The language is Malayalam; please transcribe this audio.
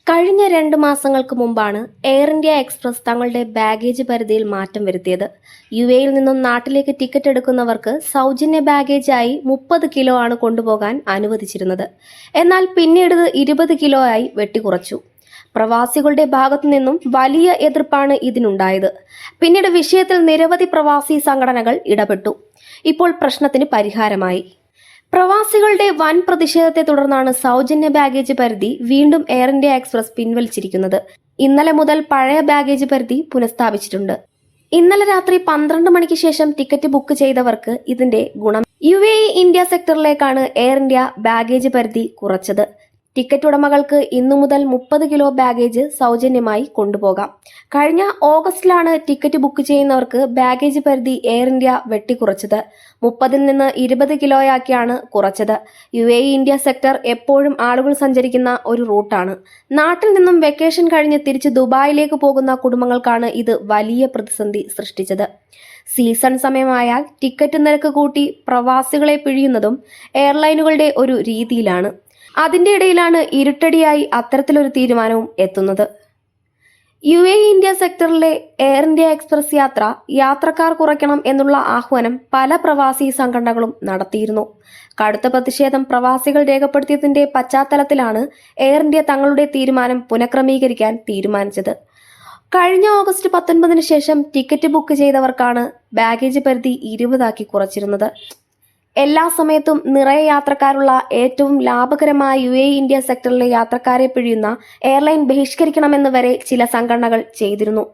കഴിഞ്ഞ 2 മാസങ്ങൾക്ക് മുമ്പാണ് എയർ ഇന്ത്യ എക്സ്പ്രസ് തങ്ങളുടെ ബാഗേജ് പരിധിയിൽ മാറ്റം വരുത്തിയത്. യുഎഇയിൽ നിന്നും നാട്ടിലേക്ക് ടിക്കറ്റ് എടുക്കുന്നവർക്ക് സൗജന്യ ബാഗേജായി 30 കിലോ ആണ് കൊണ്ടുപോകാൻ അനുവദിച്ചിരുന്നത്. എന്നാൽ പിന്നീട് 20 കിലോ ആയി വെട്ടിക്കുറച്ചു. പ്രവാസികളുടെ ഭാഗത്തു നിന്നും വലിയ എതിർപ്പാണ് ഇതിനുണ്ടായത്. പിന്നീട് വിഷയത്തിൽ നിരവധി പ്രവാസി സംഘടനകൾ ഇടപെട്ടു. ഇപ്പോൾ പ്രശ്നത്തിന് പരിഹാരമായി. പ്രവാസികളുടെ വൻ പ്രതിഷേധത്തെ തുടർന്നാണ് സൗജന്യ ബാഗേജ് പരിധി വീണ്ടും എയർ ഇന്ത്യ എക്സ്പ്രസ് പിൻവലിച്ചിരിക്കുന്നത്. ഇന്നലെ മുതൽ പഴയ ബാഗേജ് പരിധി പുനഃസ്ഥാപിച്ചിട്ടുണ്ട്. ഇന്നലെ രാത്രി 12 മണിക്ക് ശേഷം ടിക്കറ്റ് ബുക്ക് ചെയ്തവർക്ക് ഇതിന്റെ ഗുണം. യുഎഇ ഇന്ത്യ സെക്ടറിലേക്കാണ് എയർ ഇന്ത്യ ബാഗേജ് പരിധി കുറച്ചത്. ടിക്കറ്റ് ഉടമകൾക്ക് ഇന്നു മുതൽ 30 കിലോ ബാഗേജ് സൗജന്യമായി കൊണ്ടുപോകാം. കഴിഞ്ഞ ഓഗസ്റ്റിലാണ് ടിക്കറ്റ് ബുക്ക് ചെയ്യുന്നവർക്ക് ബാഗേജ് പരിധി എയർ ഇന്ത്യ വെട്ടിക്കുറച്ചത്. 30-ൽ നിന്ന് 20 കിലോയാക്കിയാണ് കുറച്ചത്. യുഎഇ ഇന്ത്യ സെക്ടർ എപ്പോഴും ആളുകൾ സഞ്ചരിക്കുന്ന ഒരു റൂട്ടാണ്. നാട്ടിൽ നിന്നും വെക്കേഷൻ കഴിഞ്ഞ് തിരിച്ച് ദുബായിലേക്ക് പോകുന്ന കുടുംബങ്ങൾക്കാണ് ഇത് വലിയ പ്രതിസന്ധി സൃഷ്ടിച്ചത്. സീസൺ സമയമായാൽ ടിക്കറ്റ് നിരക്ക് കൂട്ടി പ്രവാസികളെ പിഴിയുന്നതും എയർലൈനുകളുടെ ഒരു രീതിയിലാണ്. അതിന്റെ ഇടയിലാണ് ഇരുട്ടടിയായി അത്തരത്തിലൊരു തീരുമാനവും എത്തുന്നത്. യുഎഇ ഇന്ത്യ സെക്ടറിലെ എയർ ഇന്ത്യ എക്സ്പ്രസ് യാത്രക്കാർ കുറയ്ക്കണം എന്നുള്ള ആഹ്വാനം പല പ്രവാസി സംഘടനകളും നടത്തിയിരുന്നു. കടുത്ത പ്രതിഷേധം പ്രവാസികൾ രേഖപ്പെടുത്തിയതിന്റെ പശ്ചാത്തലത്തിലാണ് എയർ ഇന്ത്യ തങ്ങളുടെ തീരുമാനം പുനഃക്രമീകരിക്കാൻ തീരുമാനിച്ചത്. കഴിഞ്ഞ ഓഗസ്റ്റ് 19 ശേഷം ടിക്കറ്റ് ബുക്ക് ചെയ്തവർക്കാണ് ബാഗേജ് പരിധി 20 കുറച്ചിരുന്നത്. എല്ലാ സമയത്തും നിറയെ യാത്രക്കാരുള്ള ഏറ്റവും ലാഭകരമായ യുഎഇ ഇന്ത്യ സെക്ടറിലെ യാത്രക്കാരെ പിഴിയുന്ന എയർലൈൻ ബഹിഷ്കരിക്കണമെന്ന് വരെ ചില സംഘടനകൾ ചെയ്തിരുന്നു.